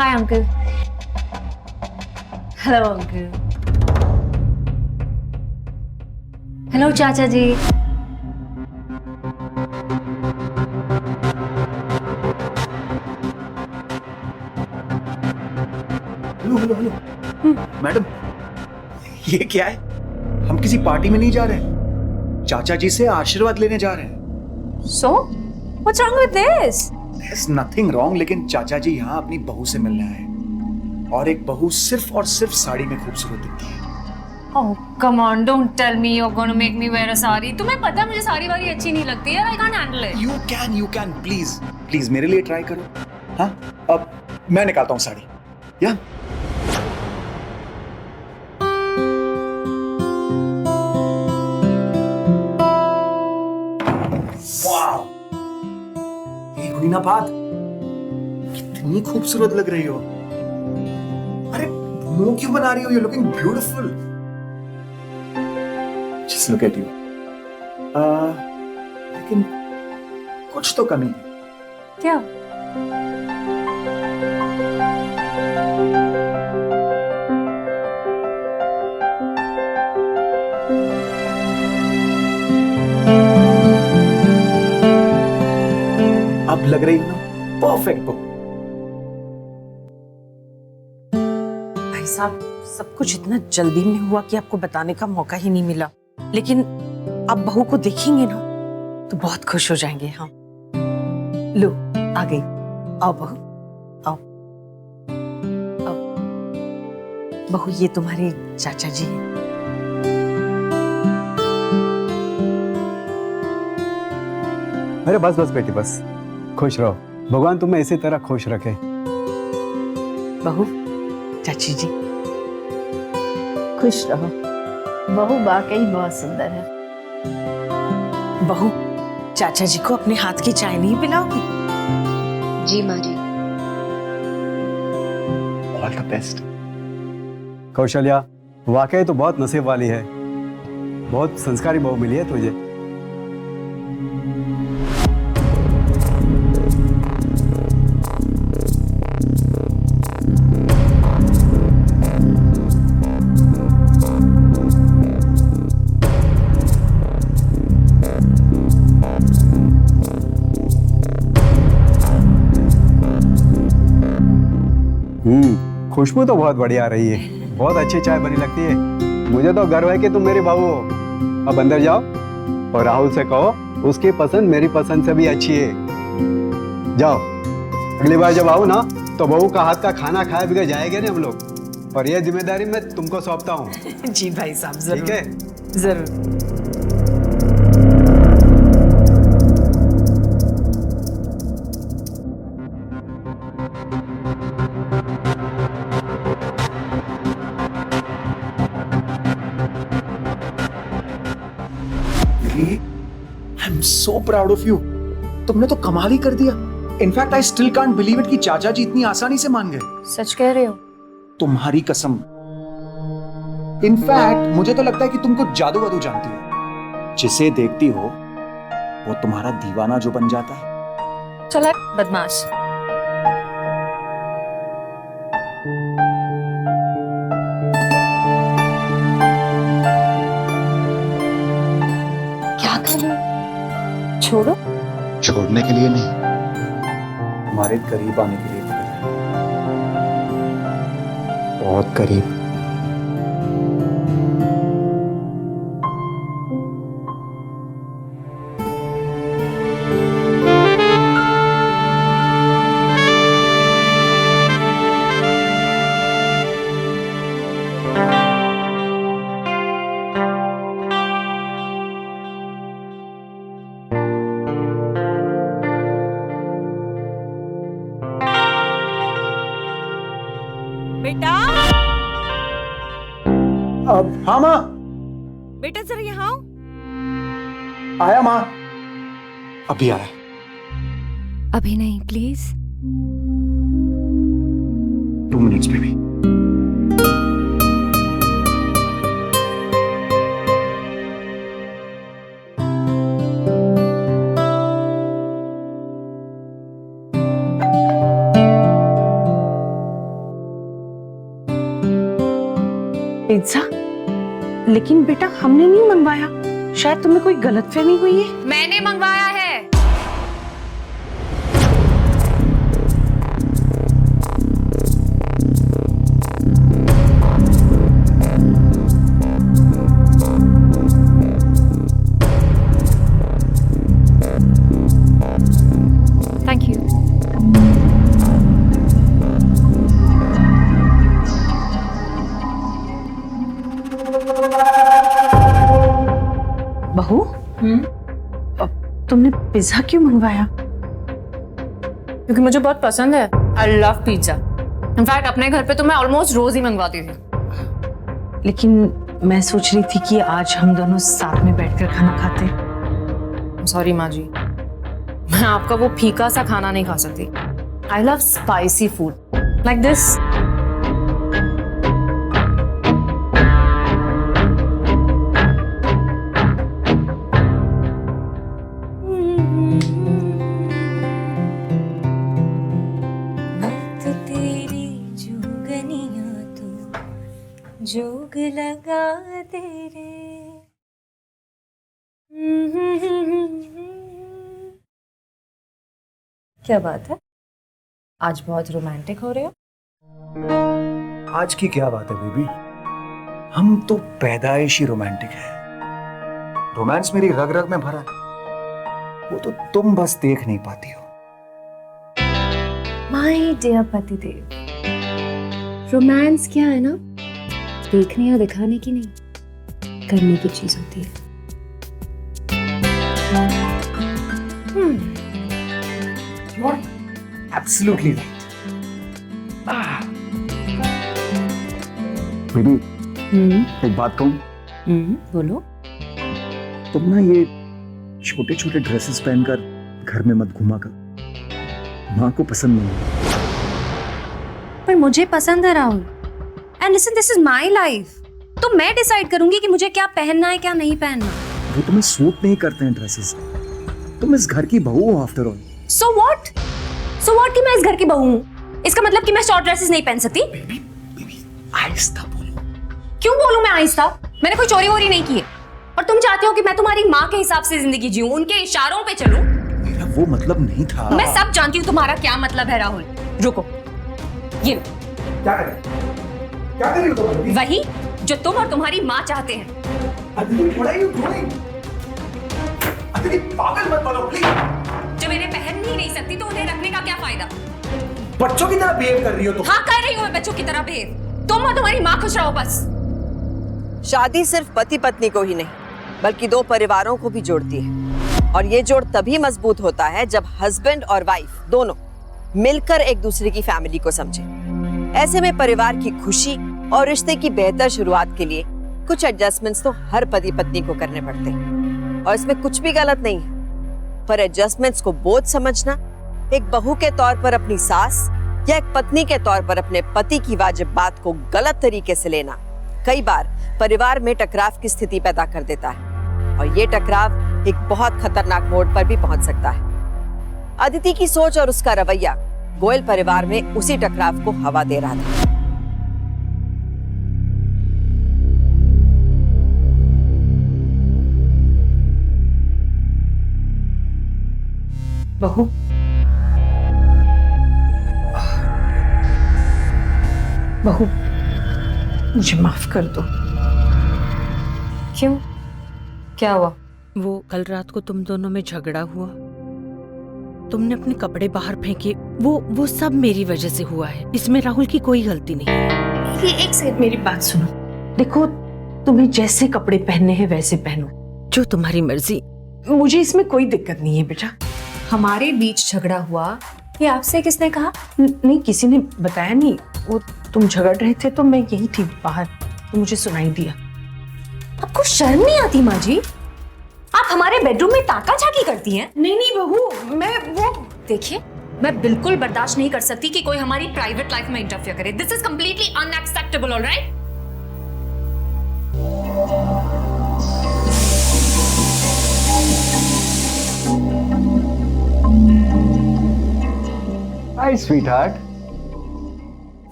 Hi uncle. Hello uncle. Hello चाचा जी। Hello hello hello madam, ये क्या है? हम किसी पार्टी में नहीं जा रहे हैं, चाचा जी से आशीर्वाद लेने जा रहे हैं। So, what's wrong with this? There's nothing wrong, लेकिन चाचा जी यहाँ अपनी बहू से मिलने आए और एक बहू सिर्फ और सिर्फ साड़ी में खूबसूरत दिखती है। Oh, come on, don't tell me you're gonna make me wear a sari. तुम्हें पता है मुझे साड़ी वारी अच्छी नहीं लगती है। I can't handle it. You can, please, please मेरे लिए ट्राई करो। हाँ, अब मैं निकालता हूँ साड़ी। या वाह, ये हुई ना बात। कितनी खूबसूरत लग रही हो। अरे मुंह क्यों बना रही हो? You looking beautiful. Just look at you. लेकिन कुछ तो कमी है। क्या? अब लग रही हो परफेक्ट बुक। भाई साहब, सब कुछ इतना जल्दी में हुआ कि आपको बताने का मौका ही नहीं मिला। लेकिन आप बहू को देखेंगे ना तो बहुत खुश हो जाएंगे। हाँ, लो आ गई। आओ बहू, आओ आओ। बहू, ये तुम्हारे चाचा जी हैं। अरे बस बस बेटी, बस खुश रहो। भगवान तुम्हें इसी तरह खुश रखे। बहू, चाची जी। खुश रहो। बहू वाकई बहुत सुंदर है। बहू, चाचा जी को अपने हाथ की चाय नहीं पिलाओगी? जी माँ जी। All the best. कौशल्या, वाकई तो बहुत नसीब वाली है। बहुत संस्कारी बहू मिली है तुझे। खुशबू तो बहुत बढ़िया आ रही है। बहुत अच्छी चाय बनी लगती है। मुझे तो गर्व है कि तुम मेरी बहू हो। अब अंदर जाओ और राहुल से कहो उसकी पसंद मेरी पसंद से भी अच्छी है। जाओ, अगली बार जब आओ ना तो बहू का हाथ का खाना खाए बगैर जाएंगे ना हम लोग। और ये जिम्मेदारी मैं तुमको सौंपता हूँ। जी भाई साहब, जरूर। ठीक है, जरूर। I am so proud of you. तुमने तो कमाल ही कर दिया। In fact I still can't believe it कि चाचा जी इतनी आसानी से मान गए। सच कह रहे हो? तुम्हारी कसम। इनफैक्ट मुझे तो लगता है कि तुम कुछ जादू वादू जानती हो। जिसे देखती हो वो तुम्हारा दीवाना जो बन जाता है। चला बदमाश। क्या कर रहे हो? छोड़ो। छोड़ने के लिए नहीं, हमारे करीब आने के लिए कर रहे हैं। बहुत करीब। बेटा, अब हाँ माँ। बेटा जरा यहाँ आओ। आया माँ, अभी आया। अभी नहीं, प्लीज। 2 minutes baby. पिज्जा? लेकिन बेटा हमने नहीं मंगवाया, शायद तुम्हें कोई गलतफहमी हुई है। मैंने मंगवाया है। Thank you. बहू, तुमने पिज्जा क्यों मंगवाया? क्योंकि मुझे बहुत पसंद है। I love pizza. इनफैक्ट अपने घर पे तो मैं ऑलमोस्ट रोज ही मंगवाती थी। लेकिन मैं सोच रही थी कि आज हम दोनों साथ में बैठकर खाना खाते। सॉरी माँ जी, मैं आपका वो फीका सा खाना नहीं खा सकती। I love spicy food like this. जोग लगा तेरे। क्या बात है, आज बहुत रोमांटिक हो रहे हो। आज की क्या बात है बेबी, हम तो पैदाइशी रोमांटिक है। रोमांस मेरी रग रग में भरा है, वो तो तुम बस देख नहीं पाती हो। माय डियर पतिदेव, रोमांस क्या है ना, देखने या दिखाने की नहीं, करने की चीज होती है। Absolutely right. बेबी, एक बात कहूं? बोलो। तुम ना ये छोटे छोटे ड्रेसेस पहनकर घर में मत घुमा कर, माँ को पसंद नहीं है। पर मुझे पसंद है Rahul. And listen, this is my life, तो मैं डिसाइड करूंगी कि मुझे क्या पहनना है क्या नहीं पहनना। वो तुम्हें सूट नहीं करते हैं ड्रेसेस। तुम इस घर की बहू हो आफ्टर ऑल। सो व्हाट कि मैं इस घर की बहू हूँ, इसका मतलब कि मैं शॉर्ट ड्रेसेस नहीं पहन सकती? बेबी, आहिस्ता बोलो। क्यों बोलूं मैं आहिस्ता? मैंने कोई चोरी वोरी नहीं की है। और तुम चाहते हो कि मैं तुम्हारी माँ के हिसाब से जिंदगी जीऊं, उनके इशारों पे चलूं? मेरा वो मतलब नहीं था। मैं सब जानती हूँ तुम्हारा क्या मतलब है राहुल। रुको, ये लो। क्या कर रही हो तुम? वही जो तुम और तुम्हारी माँ चाहते हैं। अदिति, पागल मत बनो प्लीज। जो मैंने पहन ही नहीं सकती तो उन्हें रखने का क्या फायदा? बच्चों की तरह बिहेव कर रही हो तुम। हाँ कर रही हूँ मैं बच्चों की तरह बिहेव। तुम और तुम्हारी माँ खुश रहो बस। शादी सिर्फ पति पत्नी को ही नहीं बल्कि दो परिवारों को भी जोड़ती है, और ये जोड़ तभी मजबूत होता है जब हस्बैंड और वाइफ दोनों मिलकर एक दूसरे की फैमिली को समझे। ऐसे में परिवार की खुशी और रिश्ते की बेहतर शुरुआत के लिए कुछ एडजस्टमेंट्स तो हर पति पत्नी को करने पड़ते हैं, और इसमें कुछ भी गलत नहीं है। पर एडजस्टमेंट्स को बोझ समझना, एक बहू के तौर पर अपनी सास या एक पत्नी के तौर पर अपने पति की वाजिब बात को गलत तरीके से लेना कई बार परिवार में टकराव की स्थिति पैदा कर देता है, और ये टकराव एक बहुत खतरनाक मोड़ पर भी पहुंच सकता है। अदिति की सोच और उसका रवैया गोयल परिवार में उसी टकराव को हवा दे रहा था। बहू, बहू मुझे माफ कर दो। क्यों, क्या हुआ? वो कल रात को तुम दोनों में झगड़ा हुआ, तुमने अपने कपड़े बाहर फेंके, वो सब मेरी वजह से हुआ है। इसमें राहुल की कोई गलती नहीं है। ये एक सेकंड, मेरी बात सुनो। देखो, तुम्हें जैसे कपड़े पहनने हैं वैसे पहनो, जो तुम्हारी मर्जी। मुझे इसमें कोई दिक्कत नहीं है बेटा। हमारे बीच झगड़ा हुआ, ये आपसे किसने कहा? नहीं, किसी ने बताया नहीं। वो तुम झगड़ रहे थे तो मैं यही थी बाहर, तो मुझे सुनाई दिया। आपको शर्म नहीं आती माँ जी? आप हमारे बेडरूम में ताका झाकी करती हैं? नहीं बहू, मैं वो देखिए, मैं बिल्कुल बर्दाश्त नहीं कर सकती कि कोई हमारी प्राइवेट लाइफ में इंटरफेयर करे। This is completely unacceptable, alright? Hi, sweetheart.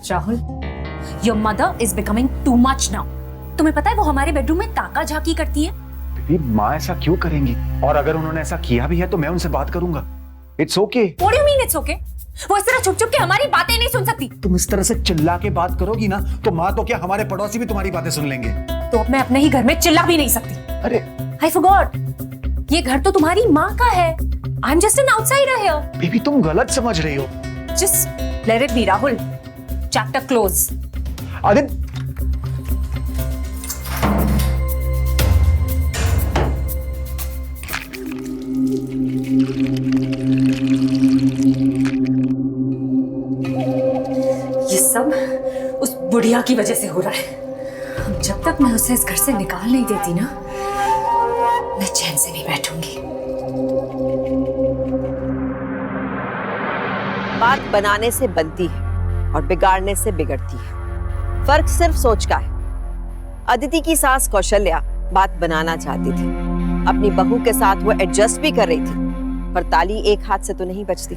Rahul, your mother is becoming too much now. तुम्हें पता है वो हमारे बेडरूम में ताका झांकी करती है। बेबी माँ ऐसा क्यों करेंगी? और अगर उन्होंने ऐसा किया भी है तो मैं उनसे बात करूंगा। It's okay. What do you mean it's okay? वो इस तरह छुप छुप के हमारी बातें नहीं सुन सकती। तुम इस तरह से चिल्ला के बात करोगी ना तो माँ तो क्या हमारे पड़ोसी भी तुम्हारी बातें सुन लेंगे। तो अब मैं अपने ही घर में चिल्ला भी नहीं सकती। अरे I forgot. ये घर तो तुम्हारी माँ का है। I'm just an outsider here. Baby तुम गलत समझ रही हो। Just let it be, Rahul. Chapter close. Aditya ये सब उस बुढ़िया की वजह से हो रहा है। जब तक मैं उसे इस घर से निकाल नहीं देती ना, मैं चैन से नहीं बैठूंगी। बात बनाने से बनती है और बिगाड़ने से बिगड़ती है। फर्क सिर्फ सोच का है। अदिति की सास कौशल्या बात बनाना चाहती थी। अपनी बहू के साथ वो एडजस्ट भी कर रही थी, पर ताली एक हाथ से तो नहीं बचती।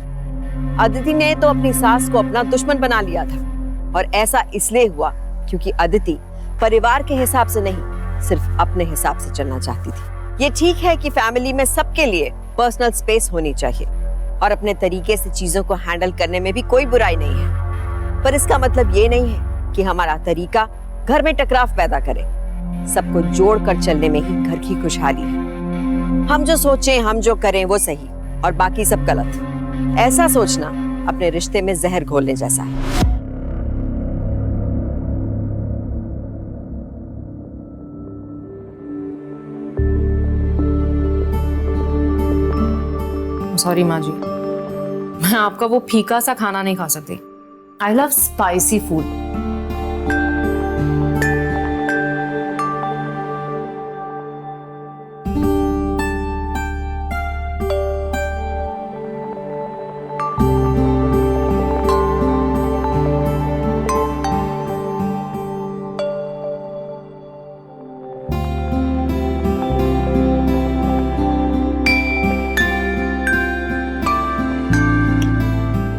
अदिति ने तो अपनी सास को अपना दुश्मन बना लिया था, और ऐसा इसलिए हुआ क्योंकि अदिति परिवार के हिसाब से नहीं, सिर्फ अपने हिसाब से चलना चाहती थी। ये ठीक है कि फैमिली में सबके लिए पर्सनल स्पेस होनी चाहिए और अपने तरीके से चीजों को हैंडल करने में भी कोई बुराई नहीं है, पर इसका मतलब ये नहीं है कि हमारा तरीका घर में टकराव पैदा करे। सबको जोड़कर चलने में ही घर की खुशहाली है। हम जो सोचें, हम जो करें वो सही और बाकी सब गलत। ऐसा सोचना अपने रिश्ते में जहर घोलने जैसा है। सॉरी माँ जी, मैं आपका वो फीका सा खाना नहीं खा सकती। I love spicy food.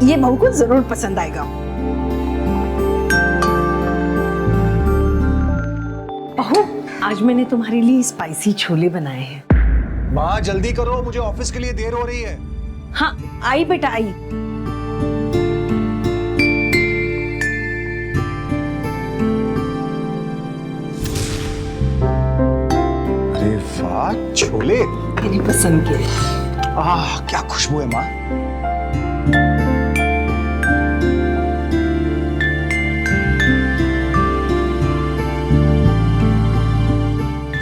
ये बहू को जरूर पसंद आएगा। बहू, आज मैंने तुम्हारे लिए स्पाइसी छोले बनाए हैं। माँ जल्दी करो, मुझे ऑफिस के लिए देर हो रही है। हाँ, आई बेटा आई। अरे वाह, छोले मेरी पसंद के। क्या खुशबू है माँ।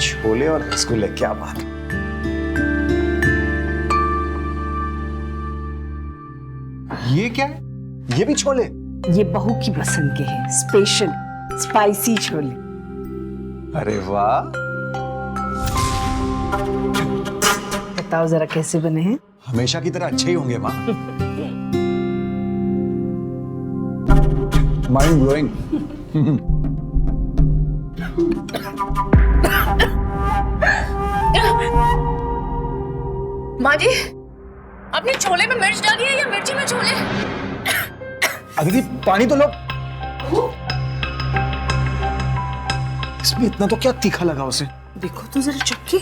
छोले और रसगुल्ले, क्या बात है। ये क्या है? ये भी छोले? ये बहू की पसंद के हैं, स्पेशल स्पाइसी छोले। अरे वाह। बताओ जरा कैसे बने हैं? हमेशा की तरह अच्छे ही होंगे माँ। Mind blowing. माँ जी, अपने छोले में मिर्च डाली है या मिर्ची में छोले? अदिति पानी तो लो। इसमें इतना तो क्या तीखा लगा उसे? देखो तो जरा चक्की।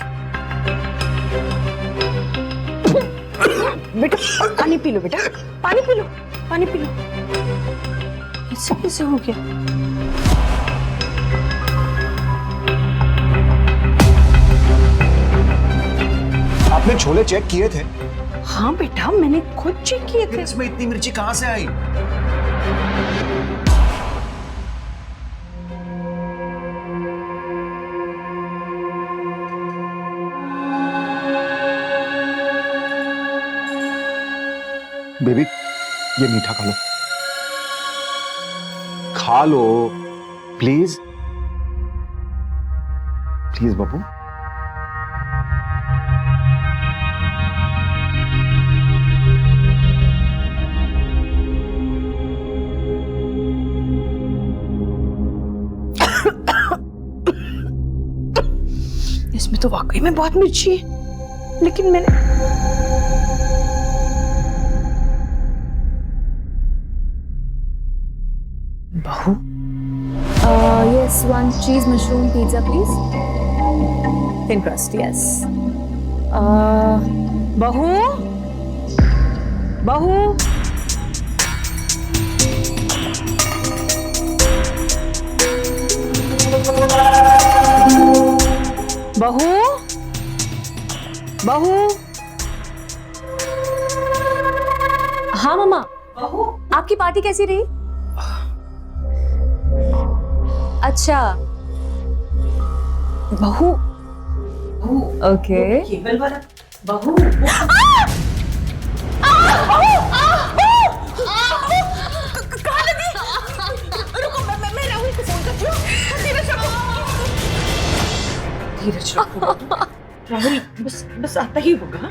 बेटा पानी पी लो, बेटा पानी पी लो, पानी पी लो। ऐसे कैसे हो गया? आपने छोले चेक किए थे? हाँ बेटा, मैंने खुद चेक किए थे। इसमें इतनी मिर्ची कहां से आई? बेबी ये मीठा खा लो, खा लो प्लीज प्लीज बाबू। इसमें तो वाकई में बहुत मिर्ची है, लेकिन मैंने बहू Yes, one cheese mushroom pizza, please. Thin crust, yes. बहू बहू बहू बहू हाँ मम्मा, आपकी पार्टी कैसी रही? अच्छा, बहू ओके। केबल वाला बहू धीरज रखो राहुल, बस बस आता ही होगा।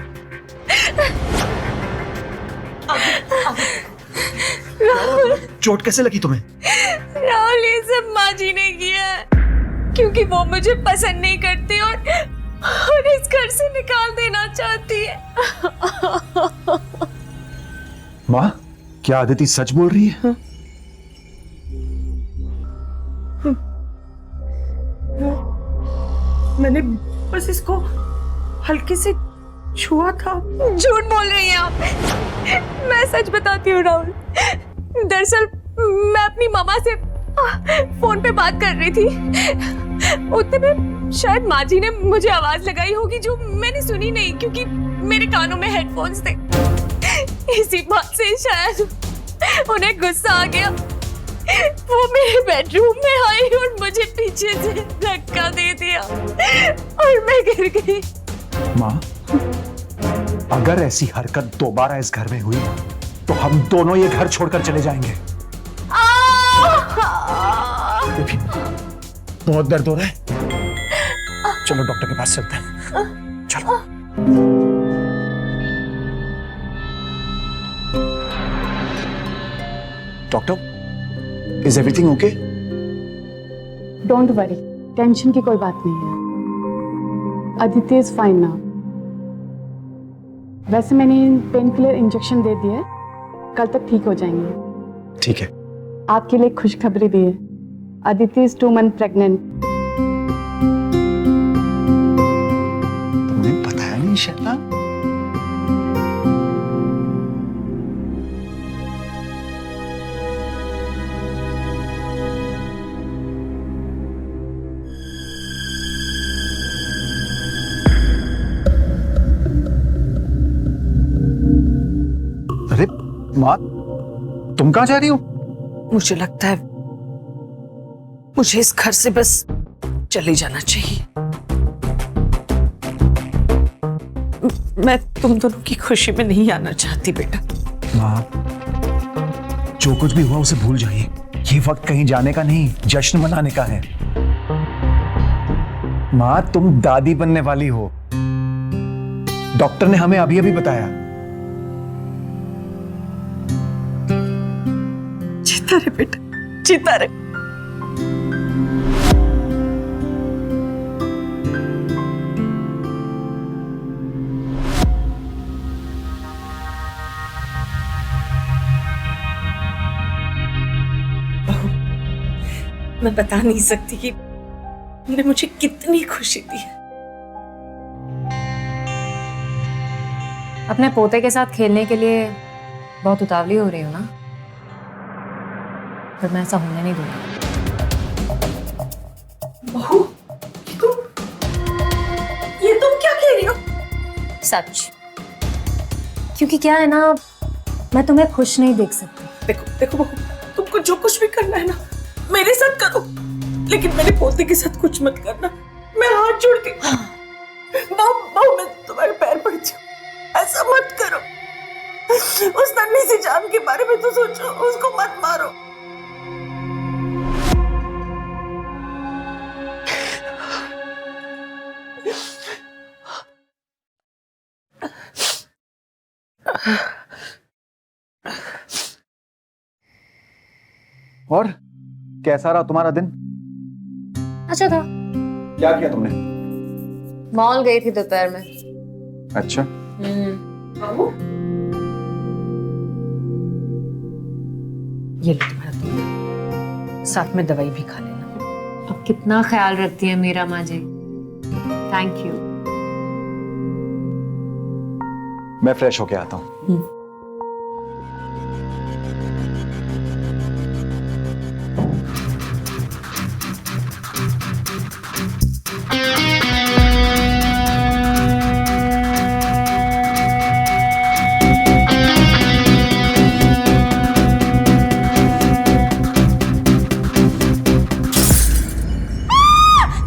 चोट कैसे लगी तुम्हें? राहुल, ये सब माँ जी ने किया है क्योंकि वो मुझे पसंद नहीं करती और इस घर से निकाल देना चाहती है। माँ, क्या आदिति सच बोल रही है? मैंने बस इसको हल्के से छुआ था। झूठ बोल रही हैं आप। मैं सच बताती हूँ राहुल, दरअसल मैं अपनी मामा से फोन पे बात कर रही थी। उतने में शायद माँ जी ने मुझे आवाज लगाई होगी जो मैंने सुनी नहीं क्योंकि मेरे कानों में हेडफोन्स थे। इसी बात से शायद उन्हें गुस्सा आ गया। वो मेरे बेडरूम में आई और मुझे पीछे से धक्का दे दिया और मैं गिर गई। माँ, अगर ऐसी हरकत दोबारा इस घर में हुई तो हम दोनों ये घर छोड़कर चले जाएंगे। बेबी, बहुत दर्द हो रहा है। चलो डॉक्टर के पास चलते हैं। चलो। Doctor, is everything okay? Don't worry, tension की कोई बात नहीं है। Aditi is fine now. वैसे मैंने पेन किलर इंजेक्शन दे दिया है, कल तक ठीक हो जाएंगे। ठीक है। आपके लिए खुशखबरी भी है, अदिति इज 2 months प्रेग्नेंट। तुमने बताया नहीं शैला? अरे माँ, तुम कहाँ जा रही हो? मुझे लगता है मुझे इस घर से बस चले जाना चाहिए। मैं तुम दोनों की खुशी में नहीं आना चाहती बेटा। माँ, जो कुछ भी हुआ उसे भूल जाइए। ये वक्त कहीं जाने का नहीं, जश्न मनाने का है। माँ, तुम दादी बनने वाली हो। डॉक्टर ने हमें अभी अभी बताया। जीता रे बेटा, जीता रे। मैं बता नहीं सकती कि तुमने मुझे कितनी खुशी दी है। अपने पोते के साथ खेलने के लिए बहुत उतावली हो रही हो ना, पर मैं ऐसा होने नहीं दूंगी। बहू, ये तुम क्या कह रही हो? सच, क्योंकि क्या है ना, मैं तुम्हें खुश नहीं देख सकती। देखो देखो बहू, तुमको जो कुछ भी करना है ना मेरे साथ करो, लेकिन मेरे पोते के साथ कुछ मत करना। मैं हाथ जोड़ती हूँ। बहू, मैं तुम्हारे पैर पड़ती हूँ, ऐसा मत करो। उस नन्ही सी जान के बारे में तो सोचो, उसको मत मारो। और कैसा रहा तुम्हारा दिन? अच्छा था। क्या किया तुमने? मॉल गई थी दोपहर में। अच्छा। बहू, ये लो तुम्हारा दूध, साथ में दवाई भी खा लेना। अब कितना ख्याल रखती है मेरा माँ जी। Thank you. मैं फ्रेश होके आता हूँ।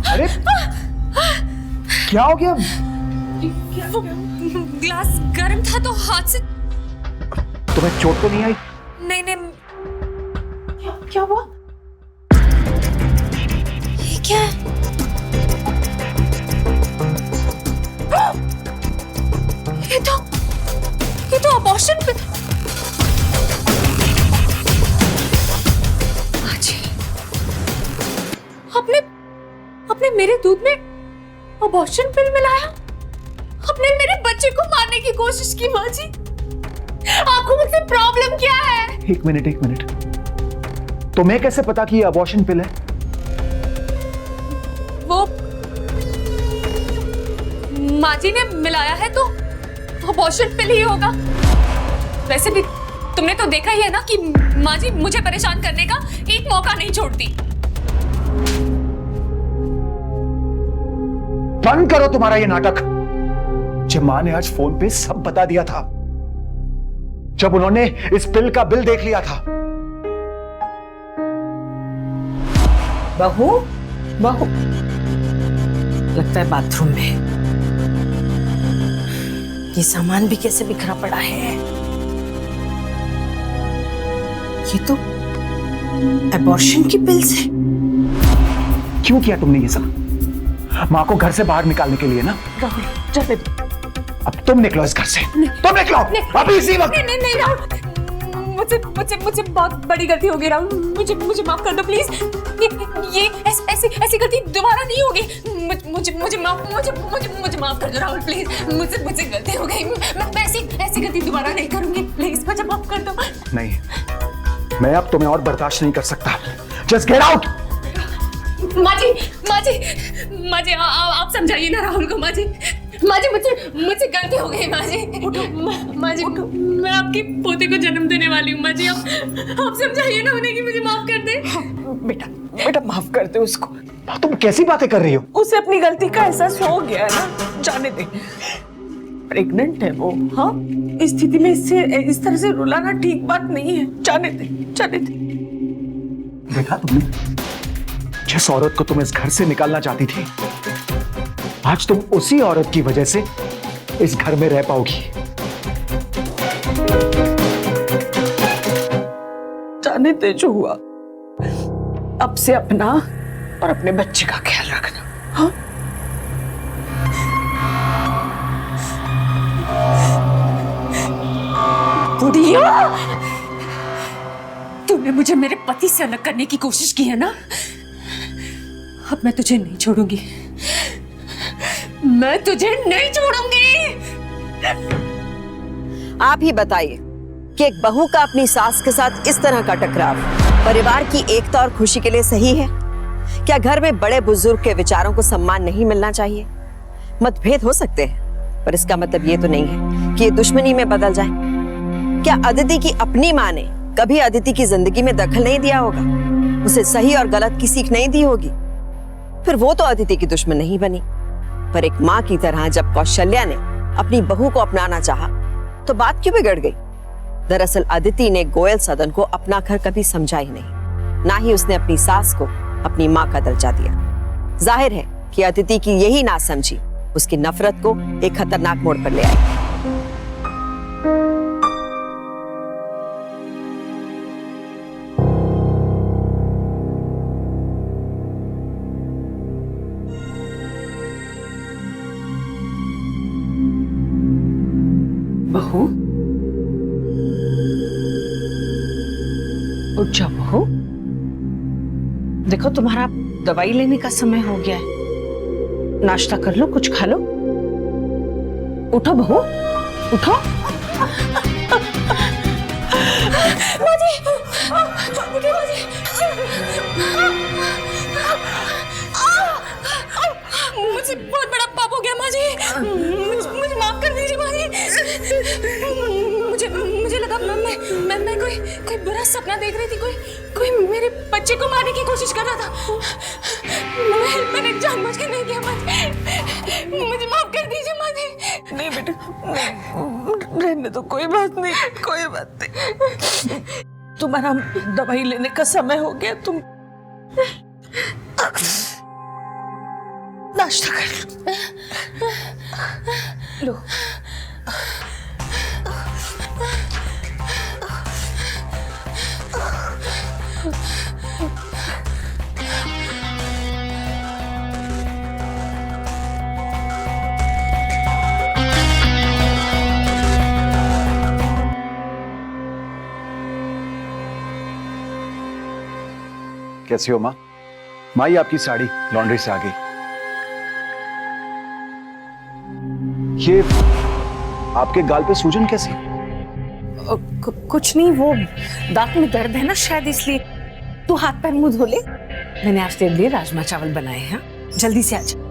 अरे क्या हो गया? वो ग्लास गर्म था तो हाथ से। तुम्हें चोट तो नहीं आई? नहीं नहीं। क्या हुआ? ये क्या है? ये तो अबॉर्शन पे। आपने मेरे दूध में अबॉर्शन पिल मिलाया। आपने मेरे बच्चे को मारने की कोशिश की माँ जी। आपको मुझसे प्रॉब्लम क्या है? एक मिनट। तुम्हें कैसे पता कि ये अबॉर्शन पिल है? वो माँ जी ने मिलाया है तो अबॉर्शन पिल ही होगा। वैसे भी तुमने तो देखा ही है ना कि माँ जी मुझे परेशान करने का एक मौका नहीं छोड़ती। बंद करो तुम्हारा ये नाटक। जब माँ ने आज फोन पे सब बता दिया था, जब उन्होंने इस पिल का बिल देख लिया था। बहू लगता है बाथरूम में। ये सामान भी कैसे बिखरा पड़ा है। ये तो एबॉर्शन की पिल्स है। क्यों किया तुमने ये सब? माँ को घर से बाहर निकालने के लिए ना? राहुल चल अब तुम निकलो इस घर से। तुम निकलो अभी इसी वक्त। नहीं राहुल, मुझसे बहुत बड़ी गलती हो गई राहुल। मुझे माफ कर दो प्लीज। ये ऐसी गलती दोबारा नहीं होगी। मुझे माफ कर दो राहुल प्लीज। मुझसे गलती हो गई। मैं ऐसी गलती दोबारा नहीं करूंगी। प्लीज मुझे माफ कर दो। नहीं, मैं अब तुम्हें और बर्दाश्त नहीं कर सकता। Just get out. माँ जी आप समझाइए ना राहुल को। माँ जी मुझसे गलती हो गई। माँ जी मैं आपकी पोते को जन्म देने वाली हूँ। माँ जी आप समझाइए ना उन्हें कि मुझे माफ कर दे। बेटा माफ कर दे उसको। तुम कैसी बातें कर रही हो? उसे अपनी गलती का एहसास हो गया है ना, जाने दे। प्रेग्नेंट है वो। हाँ, इस स्थिति में इससे इस तरह से रुलाना ठीक बात नहीं है। जाने दे। देखा तुमने, जिस औरत को तुम इस घर से निकालना चाहती थी, आज तुम उसी औरत की वजह से इस घर में रह पाओगी। जाने दे जो हुआ। अब से अपना और अपने बच्चे का ख्याल रखना। हाँ? बुढ़िया, तूने मुझे मेरे पति से अलग करने की कोशिश की है ना? अब मैं तुझे नहीं छोड़ूंगी। मैं तुझे नहीं छोड़ूंगी। आप ही बताइए कि एक बहू का अपनी सास के साथ इस तरह का टकराव परिवार की एकता और खुशी के लिए सही है? क्या घर में बड़े बुजुर्ग के विचारों को सम्मान नहीं मिलना चाहिए? मतभेद हो सकते हैं, पर इसका मतलब ये तो नहीं है कि ये दुश्मनी में बदल जाए। क्या अदिति की अपनी माँ ने कभी अदिति की जिंदगी में दखल नहीं दिया होगा? उसे सही और गलत की सीख नहीं दी होगी? फिर वो तो अदिति की दुश्मन नहीं बनी। पर एक माँ की तरह जब कौशल्या ने अपनी बहू को अपनाना चाहा, तो बात क्यों बिगड़ गई? दरअसल अदिति ने गोयल सदन को अपना घर कभी समझा ही नहीं, ना ही उसने अपनी सास को अपनी माँ का दर्जा दिया। जाहिर है कि अदिति की यही नासमझी उसकी नफरत को एक खतरनाक मोड़ पर ले आई। बहू उठ जाओ बहू। देखो तुम्हारा दवाई लेने का समय हो गया है। नाश्ता कर लो, कुछ खा लो। उठो बहू, उठो। मुझसे बहुत बड़ा पाप हो गया माँ जी। मुझे माफ कर दीजिए माँ जी। मुझे लगा मैं कोई बुरा सपना देख रही थी। कोई मेरे बच्चे को मारने की कोशिश कर रहा था। मैंने जानबूझ के नहीं किया माँ जी। मुझे माफ कर दीजिए माँ जी। नहीं बेटा, रहने दो, कोई बात नहीं, कोई बात नहीं। तुम्हारा दवाई लेने का समय हो गया, तुम नाश्ता कर लो। कैसी हो माँ? माँ, ये आपकी साड़ी लॉन्ड्री से आ गई। ये आपके गाल पे सूजन कैसी? कुछ नहीं, वो दांत में दर्द है ना शायद, इसलिए। तू हाथ पैर मुंह धो ले। मैंने आज तेरे लिए राजमा चावल बनाए हैं, जल्दी से आ जा।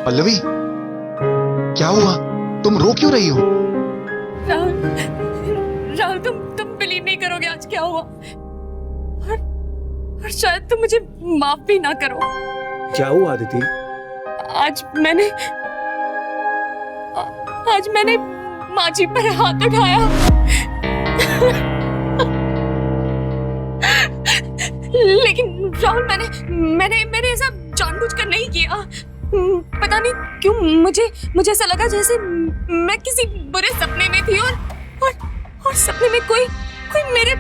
पल्लवी, क्या हुआ? तुम रो क्यों रही हो? राहुल, तुम बिलीव नहीं करोगे आज क्या हुआ। और शायद तुम मुझे माफ भी ना करो। क्या हुआ अदिति? आज मैंने माँ जी पर हाथ उठाया। लेकिन राहुल, मैंने ऐसा जानबूझकर नहीं किया। पता नहीं क्यों मुझे ऐसा लगा जैसे मैं किसी बुरे सपने में थी और सपने में कोई मेरे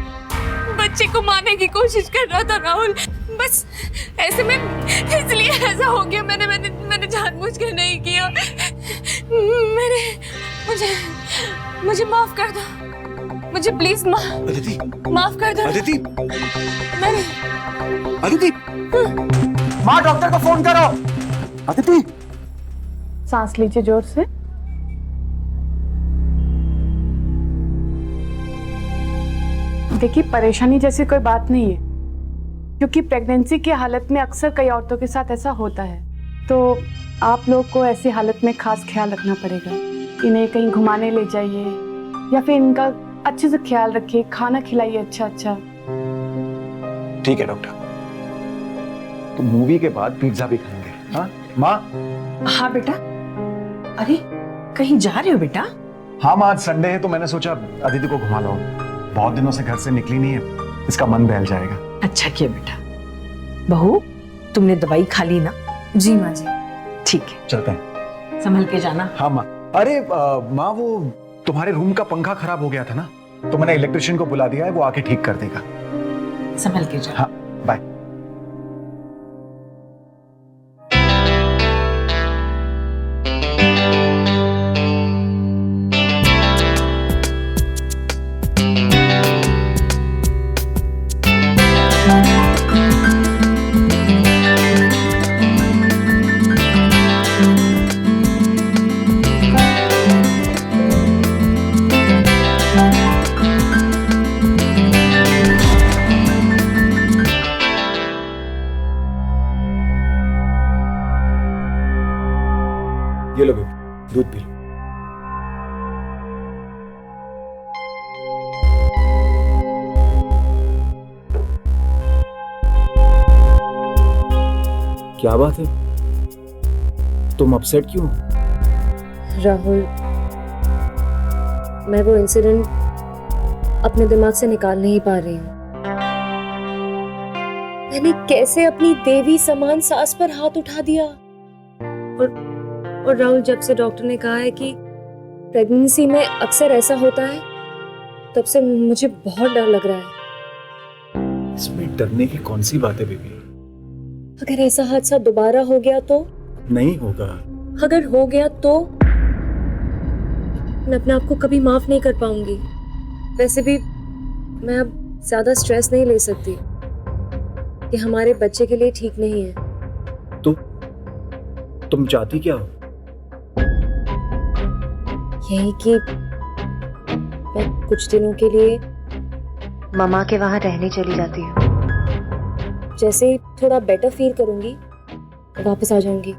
बच्चे को मारने की कोशिश कर रहा था। राहुल, बस ऐसे में इसलिए ऐसा हो गया। मैंने जानबूझ के नहीं किया। मुझे माफ कर दो। मुझे प्लीज अदिति, माफ कर दो। अदिति, मैंने अदिति, माँ, डॉक्टर को फोन करो। अदिति, सांस लीजिए जोर से। देखिए, परेशानी जैसी कोई बात नहीं है, क्योंकि प्रेगनेंसी की हालत में अक्सर कई औरतों के साथ ऐसा होता है। तो आप लोग को ऐसी हालत में खास ख्याल रखना पड़ेगा। इन्हें कहीं घुमाने ले जाइए या फिर इनका अच्छे से ख्याल रखिए, खाना खिलाइए अच्छा। ठीक है डॉक्टर, तो मूवी के बाद पिज्जा भी खाएंगे। हाँ माँ? हाँ बेटा। अरे, कहीं जा रहे हो बेटा? हाँ माँ, आज संडे है तो मैंने सोचा अदिति को घुमा लाऊं। बहुत दिनों से घर से निकली नहीं है, इसका मन बहल जाएगा। अच्छा किया बेटा। बहू, तुमने दवाई खा ली ना? जी माँ जी। ठीक है, चलते हैं। संभल के जाना। हाँ माँ। अरे माँ, वो तुम्हारे रूम का पंखा खराब हो गया था ना, तो मैंने इलेक्ट्रिशियन को बुला दिया है, वो आके ठीक कर देगा। संभल के जाना। हाँ, बाय। ये लो बेबी, दूध पी लो। क्या बात है, तुम अपसेट क्यों? राहुल, मैं वो इंसिडेंट अपने दिमाग से निकाल नहीं पा रही हूँ। मैंने कैसे अपनी देवी समान सास पर हाथ उठा दिया। और राहुल, जब से डॉक्टर ने कहा है कि प्रेगनेंसी में अक्सर ऐसा होता है, तब से मुझे बहुत डर लग रहा है। इसमें डरने की कौन सी बात है बेबी? अगर ऐसा हादसा दोबारा हो गया तो? नहीं होगा। अगर हो गया तो मैं अपने आप को कभी माफ नहीं कर पाऊंगी। वैसे भी मैं अब ज्यादा स्ट्रेस नहीं ले सकती, कि हमारे बच्चे के लिए ठीक नहीं है। तुम चाहती क्या हो? यही कि मैं कुछ दिनों के लिए मामा के वहां रहने चली जाती हूँ। जैसे ही थोड़ा बेटर फील करूंगी वापस आ जाऊंगी।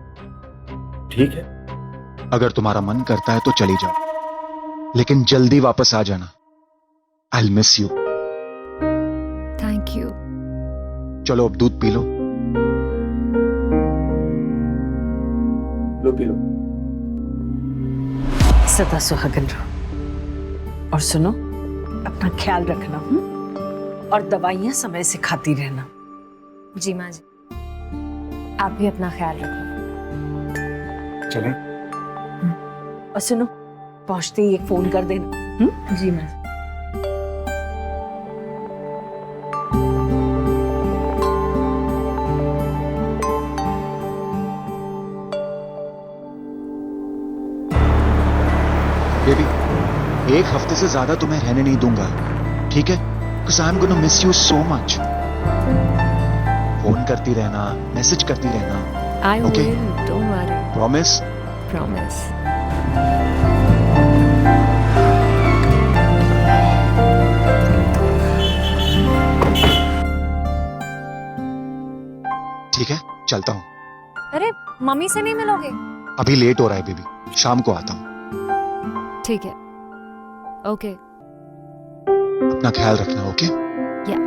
ठीक है, अगर तुम्हारा मन करता है तो चली जाओ, लेकिन जल्दी वापस आ जाना। I miss you. Thank you. चलो अब दूध पी लो। लो पी लो। सदा सुहागन रहो। और सुनो, अपना ख्याल रखना। और दवाइयां समय से खाती रहना। जी माँ जी, आप भी अपना ख्याल रखो। चलें? और सुनो, पहुंचते ही एक फोन कर देना। जी माँ जी। बेबी, एक हफ्ते से ज्यादा तुम्हें रहने नहीं दूंगा, ठीक है? Because I'm gonna miss you so much. Phone करती रहना, मैसेज करती रहना। I Okay. will, don't worry. Promise? Promise. ठीक है, चलता हूँ। अरे मम्मी से नहीं मिलोगे? अभी लेट हो रहा है बेबी, शाम को आता हूँ। ठीक है, ओके। अपना ख्याल रखना, ओके? या।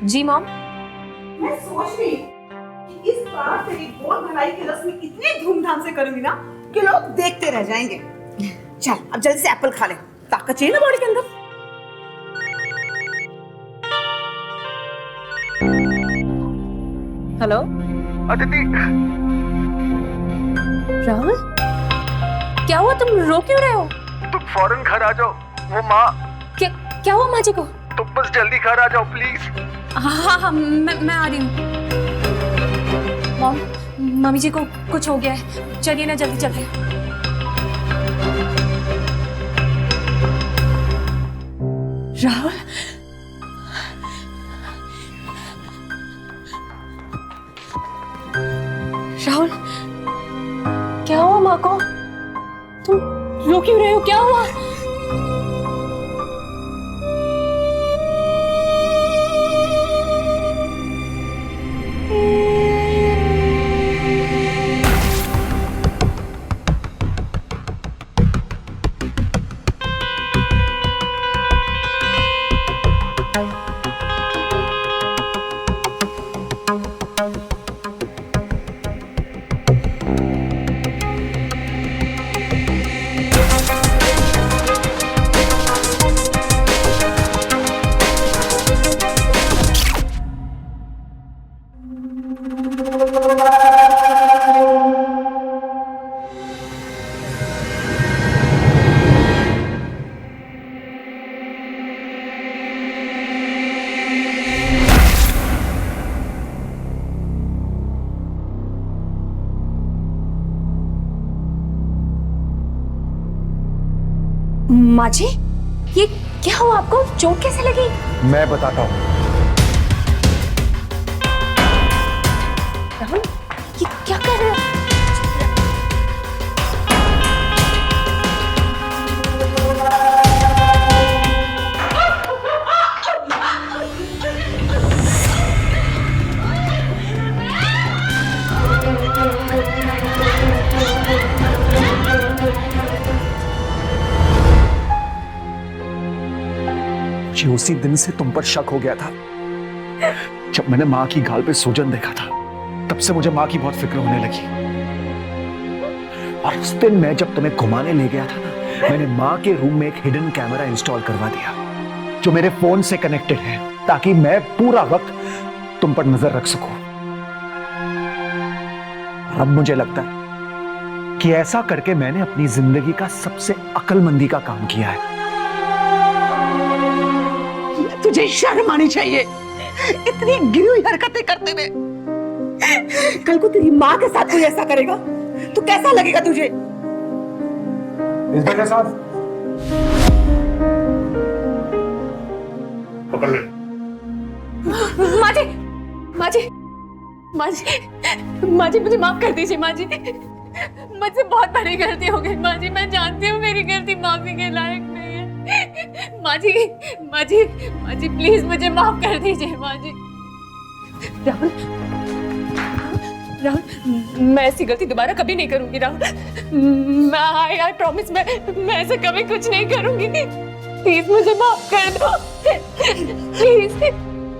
जी मॉम। मैं सोच रही कि इस बार तेरी गोद भराई की रस्म इतनी धूमधाम से करूंगी ना कि लोग देखते रह जाएंगे। चल अब जल्दी से एप्पल खा ले, ताकत चाहिए ना बॉडी के अंदर। हेलो अदिति, राहुल, क्या हुआ? तुम रो क्यों रहे हो? तुम फौरन घर आ जाओ। वो माँ। क्या हुआ माँ जी को? तुम बस जल्दी घर आ जाओ प्लीज। हाँ, मैं आ रही हूँ। मॉम, मम्मी जी को कुछ हो गया है, चलिए ना जल्दी चलते हैं। राहुल, राहुल, क्या हुआ माँ को? तुम रो क्यों रहे हो? क्या हुआ? माँ जी, ये क्या हुआ आपको? चोट कैसे लगी? मैं बताता हूँ। राहुल, ये क्या कर रहे हो? मुझे उसी दिन से तुम पर शक हो गया था जब मैंने माँ की गाल पे सूजन देखा था। तब से मुझे माँ की बहुत फिक्र होने लगी। और उस दिन मैं जब तुम्हें घुमाने ले गया था ना, मैंने माँ के रूम में एक हिडन कैमरा इंस्टॉल करवा दिया जो मेरे फोन से कनेक्टेड है, ताकि मैं पूरा वक्त तुम पर नजर रख सकूं। और अब मुझे लगता है कि ऐसा करके मैंने अपनी जिंदगी का सबसे अक्लमंदी का काम किया है। तुझे शर्म आनी चाहिए इतनी गिरी हुई हरकतें करते हुए। कल को तेरी माँ के साथ कोई ऐसा करेगा तो कैसा लगेगा तुझे? इंस्पेक्टर साहब, पकड़ ले। माँ जी, माँ जी, माँ जी, माँ जी, मुझे माफ कर दीजिए माँ जी। मुझसे बहुत बड़ी गलती हो गई माँ जी। मैं जानती हूँ मेरी गलती माफी के लायक नहीं है। माँ जी, माँ जी, माँ जी, प्लीज मुझे माफ कर दीजिए माँ जी। राहुल, राहुल, मैं ऐसी गलती दोबारा कभी नहीं करूंगी राहुल। मैं आई प्रॉमिस मैं ऐसे कभी कुछ नहीं करूंगी। प्लीज मुझे माफ कर दो, प्लीज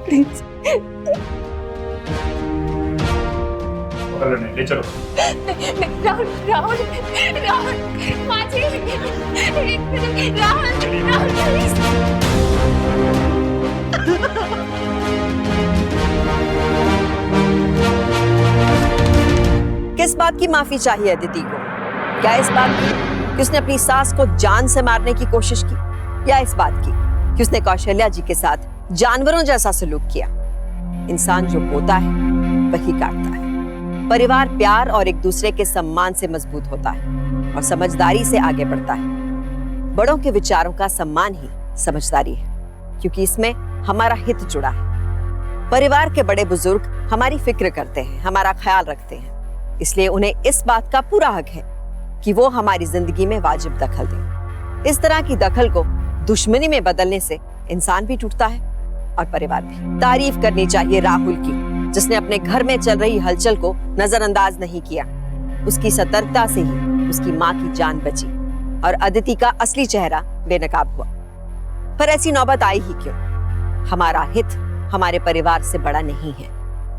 प्लीज। ले चलो। राहुल, राहुल, राहुल, माँ जी, राहुल, राहुल, प्लीज। किस बात की माफी चाहिए अदिति को? क्या इस बात की कि उसने अपनी सास को जान से मारने की कोशिश की, या इस बात की कि उसने कौशल्या जी के साथ जानवरों जैसा सलूक किया? इंसान जो बोता है वही काटता है। परिवार प्यार और एक दूसरे के सम्मान से मजबूत होता है और समझदारी से आगे बढ़ता है। बड़ों के विचारों का सम्मान ही समझदारी है, क्योंकि इसमें हमारा हित जुड़ा है। परिवार के बड़े बुजुर्ग हमारी फिक्र करते हैं, हमारा ख्याल रखते हैं, इसलिए उन्हें इस बात का पूरा हक है कि वो हमारी जिंदगी में वाजिब दखल दें। इस तरह की दखल को दुश्मनी में बदलने से इंसान भी टूटता है और परिवार भी। तारीफ करनी चाहिए राहुल की, जिसने अपने घर में चल रही हलचल को नजरअंदाज नहीं किया। उसकी सतर्कता से ही उसकी माँ की जान बची और अदिति का असली चेहरा बेनकाब हुआ। पर ऐसी नौबत आई ही क्यों? हमारा हित हमारे परिवार से बड़ा नहीं है,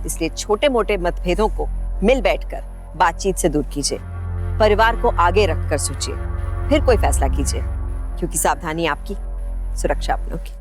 इसलिए छोटे मोटे मतभेदों को मिल बैठकर बातचीत से दूर कीजिए। परिवार को आगे रखकर सोचिए, फिर कोई फैसला कीजिए, क्योंकि सावधानी आपकी, सुरक्षा अपनों की।